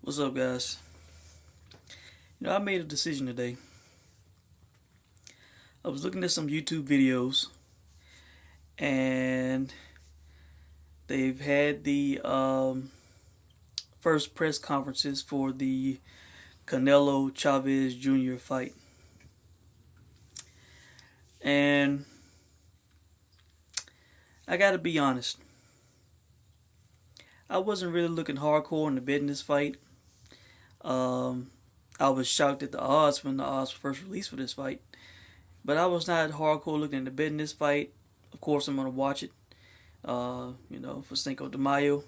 What's up, guys? I made a decision today. I was looking at some YouTube videos, and they've had the first press conferences for the Canelo Chavez Jr. fight. And I gotta be honest, I wasn't really looking hardcore into betting this fight. Um, I was shocked at the odds when the odds were first released for this fight. But I was not hardcore looking into betting this fight. Of course, I'm going to watch it, for Cinco de Mayo.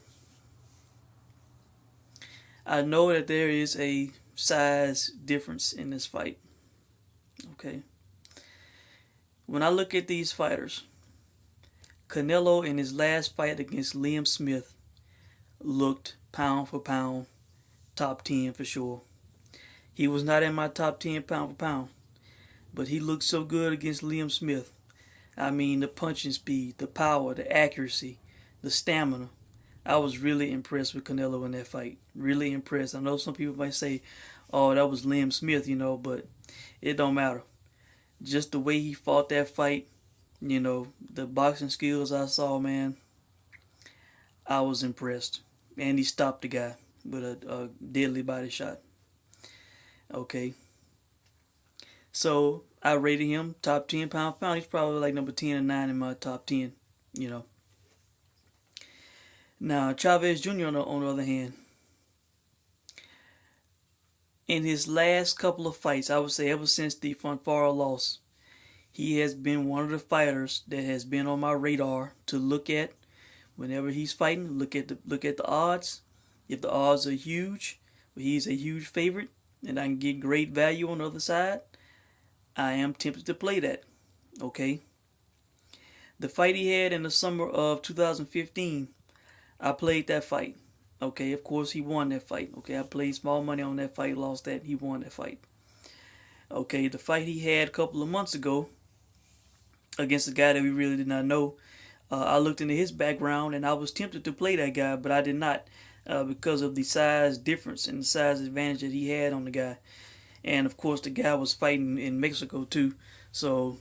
I know that there is a size difference in this fight. Okay. When I look at these fighters, Canelo in his last fight against Liam Smith looked pound for pound top 10 for sure. He was not in my top 10 pound for pound, but he looked so good against Liam Smith. I mean, the punching speed, the power, the accuracy, the stamina. I was really impressed with Canelo in that fight. Really impressed. I know some people might say, oh, that was Liam Smith, but it don't matter. Just the way he fought that fight, the boxing skills I saw, man, I was impressed. And he stopped the guy with a deadly body shot. Okay. So I rated him top 10 pound for pound. He's probably like number 10 and 9 in my top 10, Now, Chavez Jr. on the other hand, in his last couple of fights, I would say ever since the Fonfara loss, he has been one of the fighters that has been on my radar to look at whenever he's fighting. Look at the odds. If the odds are huge, he's a huge favorite, and I can get great value on the other side, I am tempted to play that. Okay. The fight he had in the summer of 2015, I played that fight. Okay, of course he won that fight. Okay, I played small money on that fight, lost that, he won that fight. Okay, the fight he had a couple of months ago against a guy that we really did not know, I looked into his background and I was tempted to play that guy, but I did not because of the size difference and the size advantage that he had on the guy. And of course the guy was fighting in Mexico too, so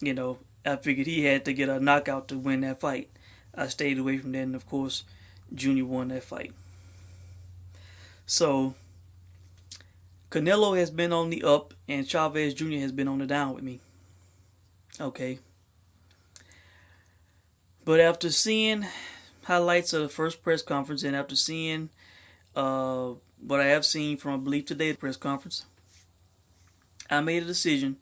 I figured he had to get a knockout to win that fight. I stayed away from that, and of course Junior won that fight. So Canelo has been on the up and Chavez Jr. has been on the down with me. Okay. But after seeing highlights of the first press conference and after seeing what I have seen from, I believe, today's press conference, I made a decision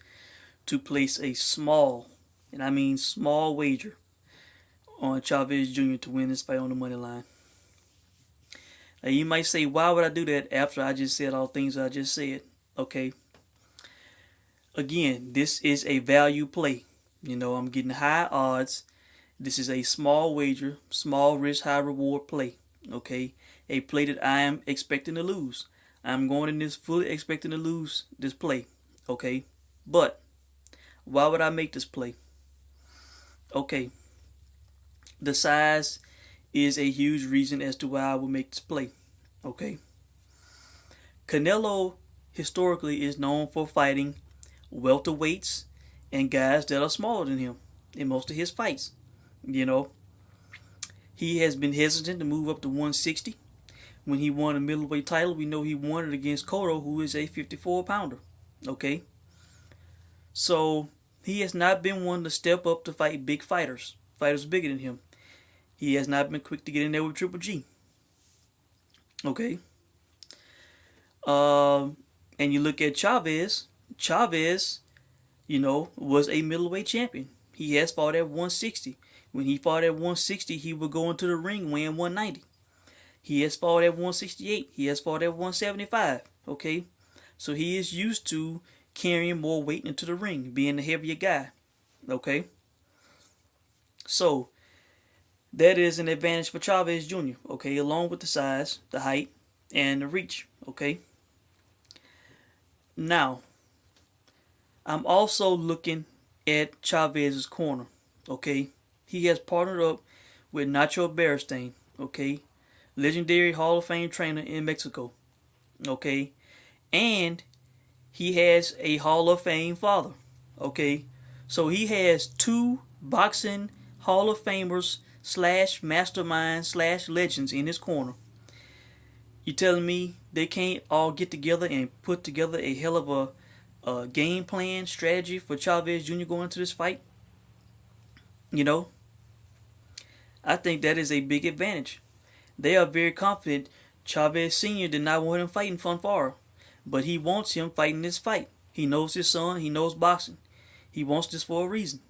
to place a small, and I mean small, wager on Chavez Jr. to win this fight on the money line. Now you might say, why would I do that after I just said all the things I just said? Okay. Again, this is a value play. I'm getting high odds. This is a small wager, small risk, high reward play. Okay. A play that I am expecting to lose. I'm going in this fully expecting to lose this play. Okay. But why would I make this play? Okay. The size is a huge reason as to why I would make this play. Okay. Canelo historically is known for fighting welterweights and guys that are smaller than him in most of his fights. He has been hesitant to move up to 160. When he won a middleweight title, we know he won it against Cotto, who is a 54-pounder. Okay. So he has not been one to step up to fight big fighters bigger than him. He has not been quick to get in there with Triple G. Okay. And you look at Chavez. Chavez, was a middleweight champion. He has fought at 160. When he fought at 160, he would go into the ring weighing 190. He has fought at 168. He has fought at 175. Okay. So he is used to carrying more weight into the ring, being the heavier guy. Okay. So that is an advantage for Chavez Jr., okay, along with the size, the height, and the reach, okay? Now, I'm also looking at Chavez's corner, okay? He has partnered up with Nacho Beristain, okay? Legendary Hall of Fame trainer in Mexico, Okay, and he has a Hall of Fame father. Okay, so he has two boxing Hall of Famers slash masterminds slash legends in his corner. You telling me they can't all get together and put together a hell of a game plan strategy for Chavez Jr. going into this fight? You know, I think that is a big advantage. They are very confident. Chavez Sr. did not want him fighting Fonfara, but he wants him fighting this fight. He knows his son. He knows boxing. He wants this for a reason.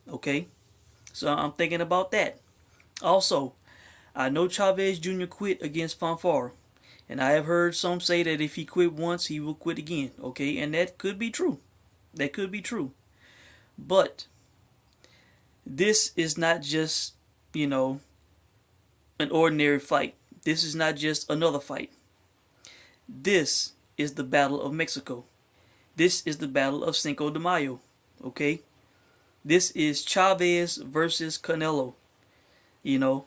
Okay, so I'm thinking about that. Also, I know Chavez Jr. quit against Fonfara, and I have heard some say that if he quit once, he will quit again. Okay, and that could be true. That could be true. But this is not just, you know, an ordinary fight. This is not just another fight. This is the Battle of Mexico. This is the Battle of Cinco de Mayo. Okay? This is Chavez versus Canelo. You know,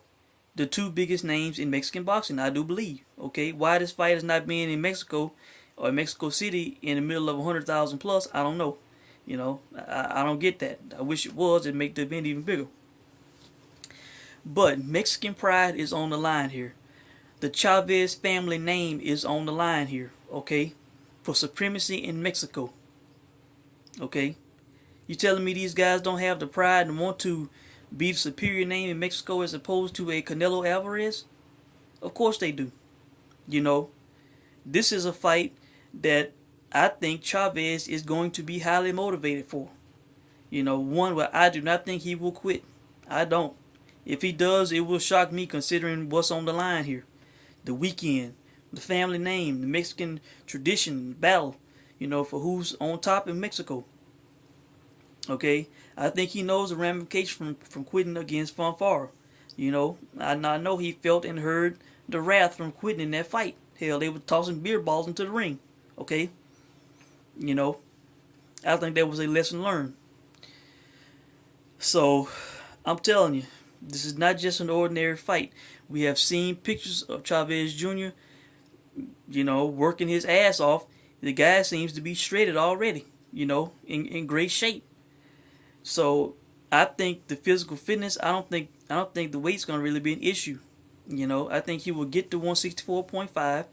the two biggest names in Mexican boxing, I do believe. Okay? Why this fight is not being in Mexico or Mexico City in the middle of 100,000 plus, I don't know. You know, I don't get that. I wish it was. It'd make the event even bigger. But Mexican pride is on the line here. The Chavez family name is on the line here, okay? For supremacy in Mexico. Okay? You telling me these guys don't have the pride and want to be the superior name in Mexico as opposed to a Canelo Alvarez? Of course they do. You know, this is a fight that I think Chavez is going to be highly motivated for. You know, one where I do not think he will quit. I don't. If he does, it will shock me considering what's on the line here. The weekend, the family name, the Mexican tradition, battle, you know, for who's on top in Mexico. Okay? I think he knows the ramifications from quitting against Fonfara. You know, I know he felt and heard the wrath from quitting in that fight. Hell, they were tossing beer balls into the ring. Okay? You know, I think that was a lesson learned. So, I'm telling you, this is not just an ordinary fight. We have seen pictures of Chavez Jr., you know, working his ass off. The guy seems to be shredded already, you know, in great shape. So I think the physical fitness, I don't think the weight's gonna really be an issue. You know, I think he will get to 164.5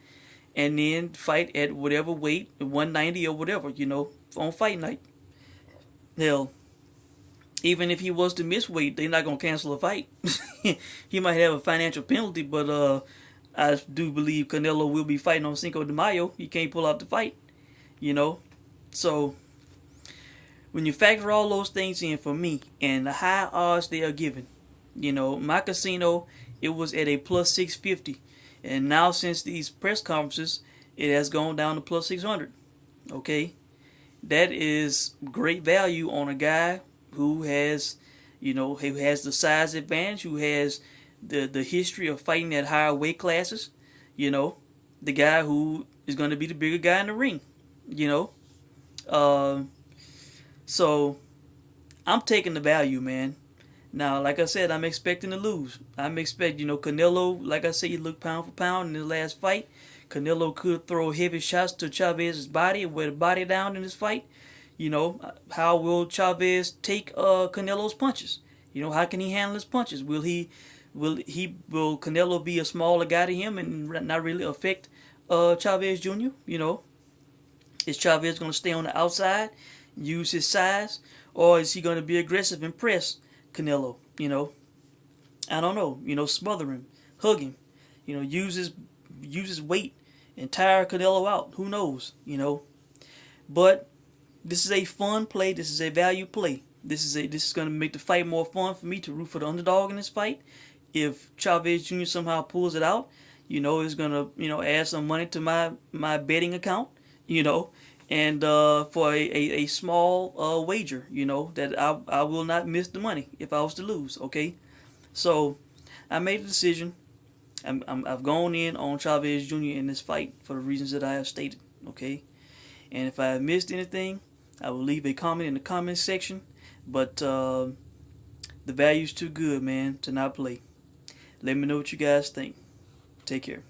and then fight at whatever weight, 190 or whatever, you know, on fight night. Hell, even if he was to miss weight, they're not gonna cancel a fight. He might have a financial penalty, but I do believe Canelo will be fighting on Cinco de Mayo. He can't pull out the fight, you know. So when you factor all those things in for me and the high odds they are given, you know, my casino, it was at a plus 650, and now since these press conferences, it has gone down to plus 600. Okay, that is great value on a guy who has, you know, who has the size advantage, who has the history of fighting at higher weight classes, you know, the guy who is going to be the bigger guy in the ring, you know. So I'm taking the value, man. Now, like I said, I'm expecting to lose. I'm expecting, you know, Canelo, like I said, he looked pound for pound in his last fight. Canelo could throw heavy shots to Chavez's body and wear the body down in this fight. You know, how will Chavez take Canelo's punches? You know, how can he handle his punches? Will Canelo be a smaller guy to him and not really affect Chavez Jr.? You know, is Chavez going to stay on the outside, use his size, or is he going to be aggressive and press Canelo? You know, I don't know. You know, smother him, hug him. You know, use his weight and tire Canelo out. Who knows? You know, but this is a fun play. This is a value play. This is going to make the fight more fun for me to root for the underdog in this fight. If Chavez Jr. somehow pulls it out, you know, it's going to, you know, add some money to my betting account, you know, and for a small wager, you know, that I will not miss the money if I was to lose, okay? So I made a decision. I've gone in on Chavez Jr. in this fight for the reasons that I have stated, okay? And if I have missed anything, I will leave a comment in the comments section. But the value's too good, man, to not play. Let me know what you guys think. Take care.